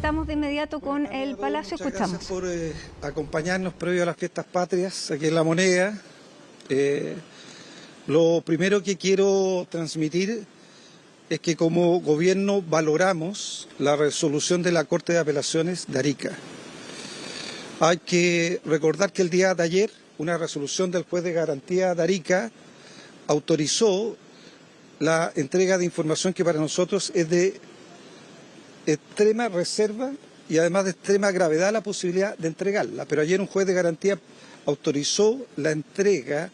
partamos de inmediato con el Palacio. Escuchamos. Gracias por acompañarnos previo a las fiestas patrias aquí en La Moneda. Lo primero que quiero transmitir es que como gobierno valoramos la resolución de la Corte de Apelaciones de Arica. Hay que recordar que el día de ayer una resolución del juez de garantía de Arica autorizó la entrega de información que para nosotros es de extrema reserva y además de extrema gravedad la posibilidad de entregarla. Pero ayer un juez de garantía autorizó la entrega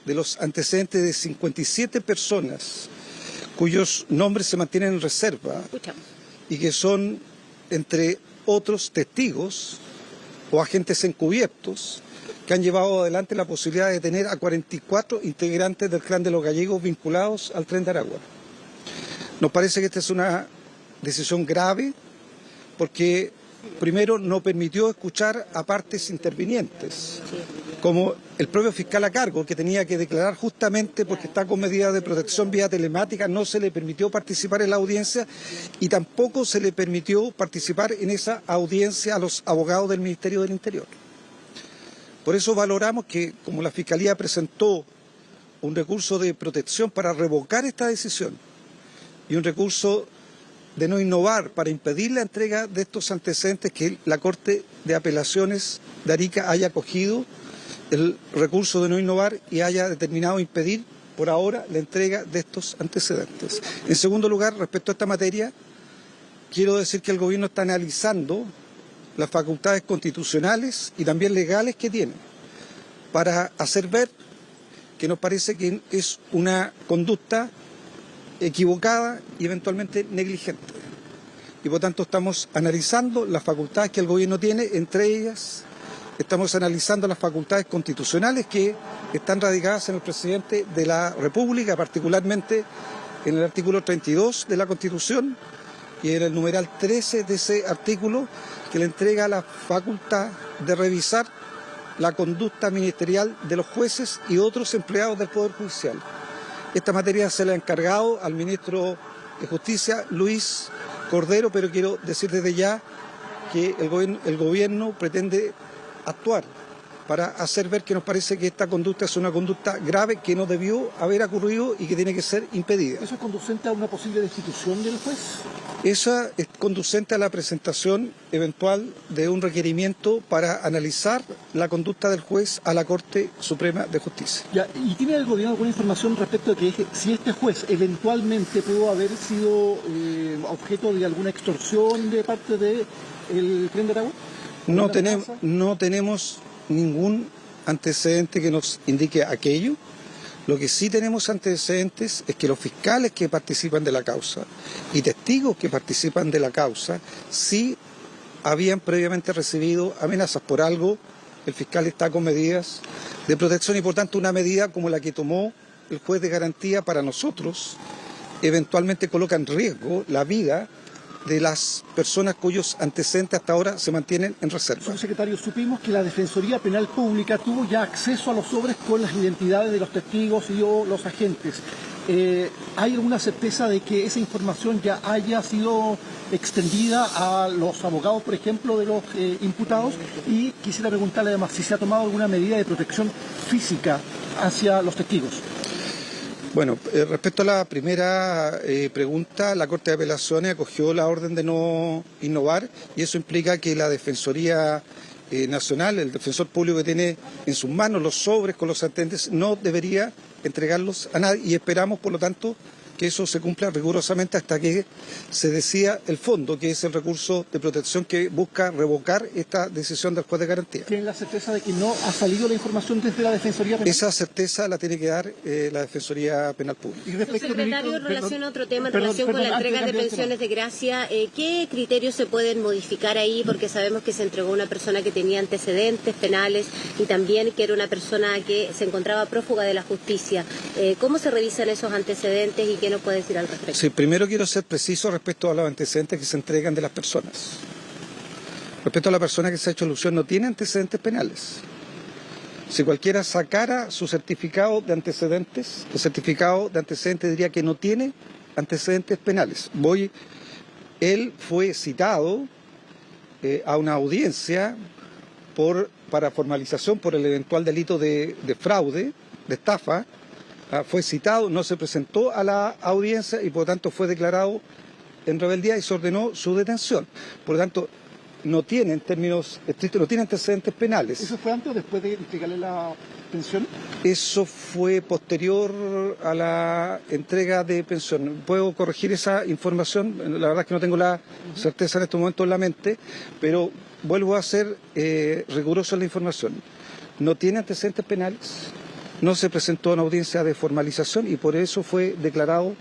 de los antecedentes de 57 personas cuyos nombres se mantienen en reserva y que son, entre otros, testigos o agentes encubiertos que han llevado adelante la posibilidad de detener a 44 integrantes del clan de los gallegos vinculados al Tren de Aragua. Nos parece que esta es una decisión grave porque, primero, no permitió escuchar a partes intervinientes, como el propio fiscal a cargo, que tenía que declarar justamente porque está con medidas de protección vía telemática, no se le permitió participar en la audiencia y tampoco se le permitió participar en esa audiencia a los abogados del Ministerio del Interior. Por eso valoramos que, como la Fiscalía presentó un recurso de protección para revocar esta decisión y un recurso de no innovar para impedir la entrega de estos antecedentes, que la Corte de Apelaciones de Arica haya acogido el recurso de no innovar y haya determinado impedir por ahora la entrega de estos antecedentes. En segundo lugar, respecto a esta materia, quiero decir que el Gobierno está analizando las facultades constitucionales y también legales que tiene para hacer ver que nos parece que es una conducta equivocada y eventualmente negligente. Y por tanto estamos analizando las facultades que el Gobierno tiene, entre ellas estamos analizando las facultades constitucionales que están radicadas en el Presidente de la República, particularmente en el artículo 32 de la Constitución y en el numeral 13 de ese artículo, que le entrega la facultad de revisar la conducta ministerial de los jueces y otros empleados del Poder Judicial. Esta materia se la ha encargado al ministro de Justicia, Luis Cordero, pero quiero decir desde ya que el gobierno pretende actuar para hacer ver que nos parece que esta conducta es una conducta grave que no debió haber ocurrido y que tiene que ser impedida. ¿Eso es conducente a una posible destitución del juez? Esa es conducente a la presentación eventual de un requerimiento para analizar la conducta del juez a la Corte Suprema de Justicia. Ya, ¿y tiene el gobierno alguna información respecto de que si este juez eventualmente pudo haber sido objeto de alguna extorsión de parte del Tren de Aragua? No tenemos ningún antecedente que nos indique aquello. Lo que sí tenemos antecedentes es que los fiscales que participan de la causa y testigos que participan de la causa sí habían previamente recibido amenazas. Por algo el fiscal está con medidas de protección y por tanto una medida como la que tomó el juez de garantía para nosotros eventualmente coloca en riesgo la vida de las personas cuyos antecedentes hasta ahora se mantienen en reserva. Subsecretario, supimos que la Defensoría Penal Pública tuvo ya acceso a los sobres con las identidades de los testigos y o los agentes. ¿Hay alguna certeza de que esa información ya haya sido extendida a los abogados, por ejemplo, de los imputados? Y quisiera preguntarle además si se ha tomado alguna medida de protección física hacia los testigos. Bueno, respecto a la primera pregunta, la Corte de Apelaciones acogió la orden de no innovar y eso implica que la Defensoría Nacional, el defensor público que tiene en sus manos los sobres con los antecedentes, no debería entregarlos a nadie y esperamos, por lo tanto, que eso se cumpla rigurosamente hasta que se decida el fondo, que es el recurso de protección que busca revocar esta decisión del juez de garantía. ¿Tienen la certeza de que no ha salido la información desde la Defensoría Penal? Esa certeza la tiene que dar la Defensoría Penal Pública. Secretario, en relación a otro tema, en relación con la entrega de pensiones de gracia, ¿qué criterios se pueden modificar ahí? Porque sabemos que se entregó a una persona que tenía antecedentes penales y también que era una persona que se encontraba prófuga de la justicia. ¿Cómo se revisan esos antecedentes y qué nos puede decir al respecto? Sí, primero quiero ser preciso respecto a los antecedentes que se entregan de las personas. Respecto a la persona que se ha hecho alusión, no tiene antecedentes penales. Si cualquiera sacara su certificado de antecedentes, el certificado de antecedentes diría que no tiene antecedentes penales. Él fue citado a una audiencia para formalización por el eventual delito de fraude, de estafa. Fue citado, no se presentó a la audiencia y por lo tanto fue declarado en rebeldía y se ordenó su detención. Por lo tanto, no tiene, en términos estrictos, no tiene antecedentes penales. ¿Eso fue antes o después de entregarle la pensión? Eso fue posterior a la entrega de pensión. ¿Puedo corregir esa información? La verdad es que no tengo la certeza en este momento en la mente, pero vuelvo a ser riguroso en la información. No tiene antecedentes penales, no se presentó a una audiencia de formalización y por eso fue declarado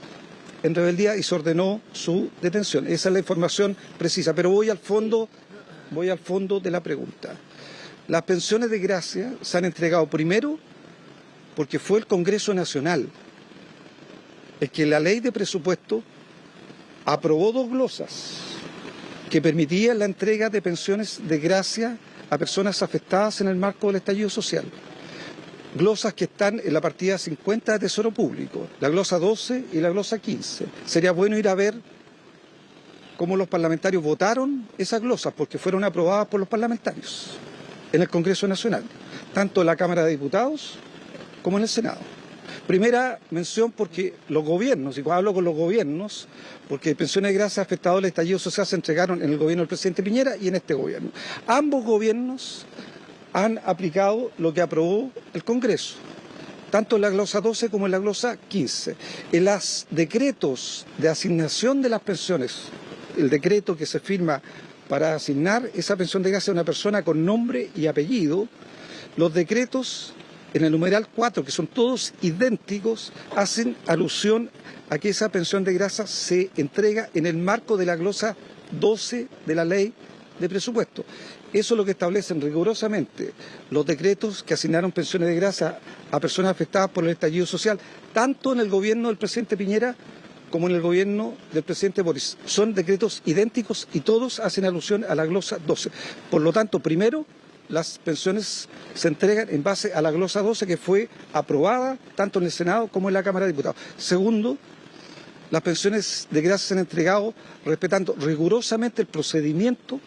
en rebeldía y se ordenó su detención. Esa es la información precisa, pero voy al fondo de la pregunta. Las pensiones de gracia se han entregado primero porque fue el Congreso Nacional el que la ley de presupuesto aprobó 2 glosas que permitían la entrega de pensiones de gracia a personas afectadas en el marco del estallido social. Glosas que están en la partida 50 de Tesoro Público, la glosa 12 y la glosa 15. Sería bueno ir a ver cómo los parlamentarios votaron esas glosas, porque fueron aprobadas por los parlamentarios en el Congreso Nacional, tanto en la Cámara de Diputados como en el Senado. Primera mención porque los gobiernos, y cuando hablo con los gobiernos, porque pensiones de gracia afectadas al estallido social se entregaron en el gobierno del presidente Piñera y en este gobierno. Ambos gobiernos han aplicado lo que aprobó el Congreso, tanto en la glosa 12 como en la glosa 15. En los decretos de asignación de las pensiones, el decreto que se firma para asignar esa pensión de gracia a una persona con nombre y apellido, los decretos en el numeral 4, que son todos idénticos, hacen alusión a que esa pensión de gracia se entrega en el marco de la glosa 12 de la ley de presupuesto. Eso es lo que establecen rigurosamente los decretos que asignaron pensiones de gracia a personas afectadas por el estallido social, tanto en el gobierno del presidente Piñera como en el gobierno del presidente Boris. Son decretos idénticos y todos hacen alusión a la glosa 12. Por lo tanto, primero, las pensiones se entregan en base a la glosa 12 que fue aprobada tanto en el Senado como en la Cámara de Diputados. Segundo, las pensiones de gracia se han entregado respetando rigurosamente el procedimiento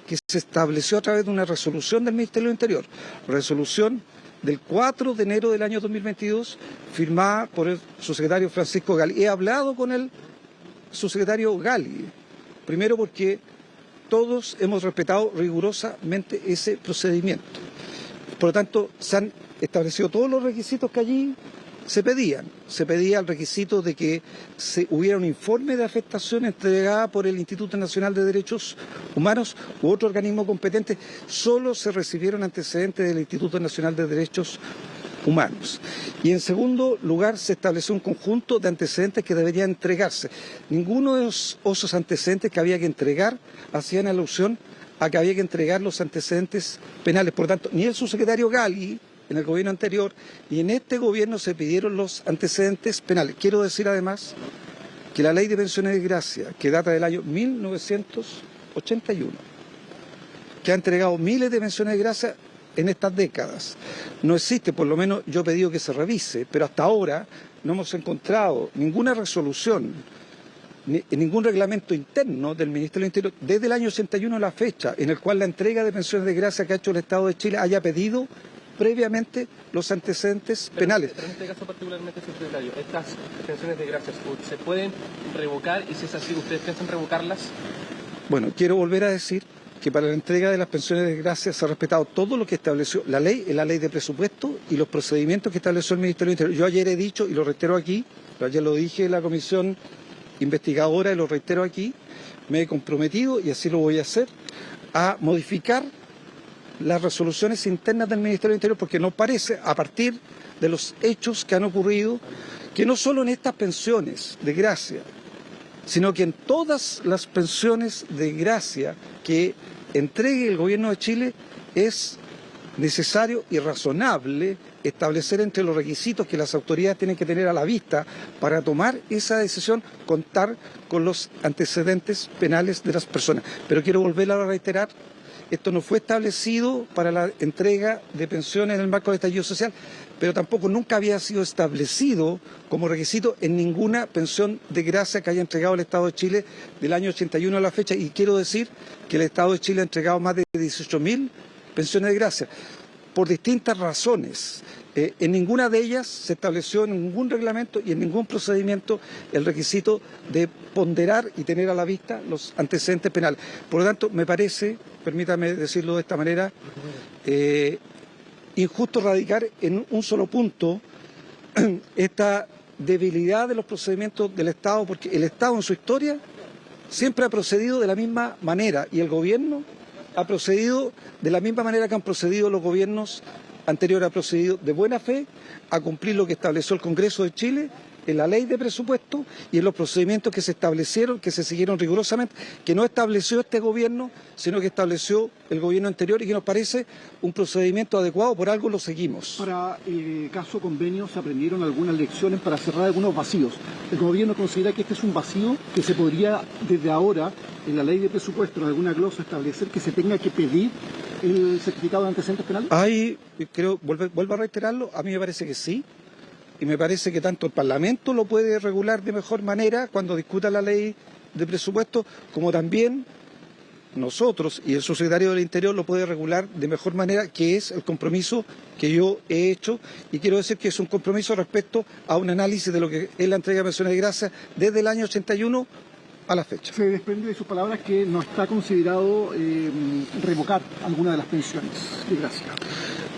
que se estableció a través de una resolución del Ministerio del Interior, resolución del 4 de enero del año 2022, firmada por el subsecretario Francisco Gali. He hablado con el subsecretario Gali, primero porque todos hemos respetado rigurosamente ese procedimiento. Por lo tanto, se han establecido todos los requisitos que allí se pedían. Se pedía el requisito de que hubiera un informe de afectación entregada por el Instituto Nacional de Derechos Humanos u otro organismo competente. Solo se recibieron antecedentes del Instituto Nacional de Derechos Humanos. Y en segundo lugar, se estableció un conjunto de antecedentes que deberían entregarse. Ninguno de esos antecedentes que había que entregar hacían alusión a que había que entregar los antecedentes penales. Por lo tanto, ni el subsecretario Gali en el gobierno anterior y en este gobierno se pidieron los antecedentes penales. Quiero decir además que la ley de pensiones de gracia, que data del año 1981, que ha entregado miles de pensiones de gracia en estas décadas, no existe, por lo menos yo he pedido que se revise, pero hasta ahora no hemos encontrado ninguna resolución, ningún reglamento interno del Ministerio del Interior desde el año 81 a la fecha, en el cual la entrega de pensiones de gracia que ha hecho el Estado de Chile haya pedido previamente los antecedentes penales. Pero en este caso particularmente, secretario, estas pensiones de gracia ¿se pueden revocar? Y si es así, ¿ustedes piensan revocarlas? Bueno, quiero volver a decir que para la entrega de las pensiones de gracia se ha respetado todo lo que estableció la ley, en la ley de presupuesto y los procedimientos que estableció el Ministerio del Interior. Yo ayer he dicho, y lo reitero aquí, ayer lo dije en la comisión investigadora y lo reitero aquí, me he comprometido, y así lo voy a hacer, a modificar las resoluciones internas del Ministerio del Interior, porque nos parece, a partir de los hechos que han ocurrido, que no solo en estas pensiones de gracia, sino que en todas las pensiones de gracia que entregue el Gobierno de Chile es necesario y razonable establecer entre los requisitos que las autoridades tienen que tener a la vista para tomar esa decisión, contar con los antecedentes penales de las personas. Pero quiero volver a reiterar Esto no fue establecido para la entrega de pensiones en el marco del estallido social, pero tampoco nunca había sido establecido como requisito en ninguna pensión de gracia que haya entregado el Estado de Chile del año 81 a la fecha. Y quiero decir que el Estado de Chile ha entregado más de 18.000 pensiones de gracia por distintas razones. En ninguna de ellas se estableció en ningún reglamento y en ningún procedimiento el requisito de ponderar y tener a la vista los antecedentes penales. Por lo tanto, me parece, permítame decirlo de esta manera, injusto radicar en un solo punto esta debilidad de los procedimientos del Estado, porque el Estado en su historia siempre ha procedido de la misma manera y el gobierno ha procedido de la misma manera que han procedido los gobiernos anteriores, ha procedido de buena fe a cumplir lo que estableció el Congreso de Chile en la ley de presupuesto y en los procedimientos que se establecieron, que se siguieron rigurosamente, que no estableció este gobierno, sino que estableció el gobierno anterior y que nos parece un procedimiento adecuado, por algo lo seguimos. Para el caso convenio se aprendieron algunas lecciones para cerrar algunos vacíos. ¿El gobierno considera que este es un vacío que se podría desde ahora en la ley de presupuesto, en alguna glosa, establecer que se tenga que pedir el certificado de antecedentes penales? Vuelvo a reiterarlo, a mí me parece que sí. Y me parece que tanto el Parlamento lo puede regular de mejor manera cuando discuta la ley de presupuesto, como también nosotros y el subsecretario del Interior lo puede regular de mejor manera, que es el compromiso que yo he hecho. Y quiero decir que es un compromiso respecto a un análisis de lo que es la entrega de pensiones de gracia desde el año 81 a la fecha. Se desprende de sus palabras que no está considerado revocar alguna de las pensiones de gracia.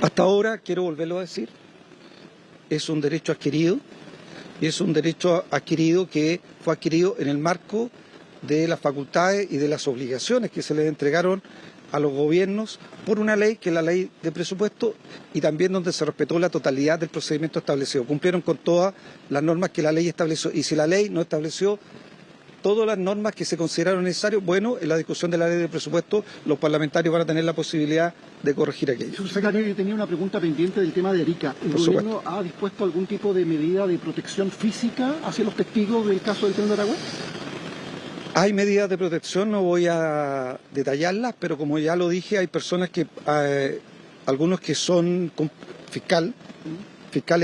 Hasta ahora, quiero volverlo a decir, es un derecho adquirido, y es un derecho adquirido que fue adquirido en el marco de las facultades y de las obligaciones que se les entregaron a los gobiernos por una ley que es la ley de presupuesto y también donde se respetó la totalidad del procedimiento establecido. Cumplieron con todas las normas que la ley estableció y si la ley no estableció todas las normas que se consideraron necesarias, bueno, en la discusión de la ley de presupuesto los parlamentarios van a tener la posibilidad de corregir aquello. Subsecretario, yo tenía una pregunta pendiente del tema de Arica. ¿El gobierno ha dispuesto algún tipo de medida de protección física hacia los testigos del caso del tren de Aragua? Hay medidas de protección, no voy a detallarlas, pero como ya lo dije, hay personas que, algunos que son fiscales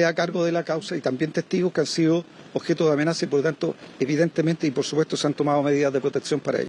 a cargo de la causa y también testigos que han sido objeto de amenaza y por lo tanto, evidentemente y por supuesto se han tomado medidas de protección para ello.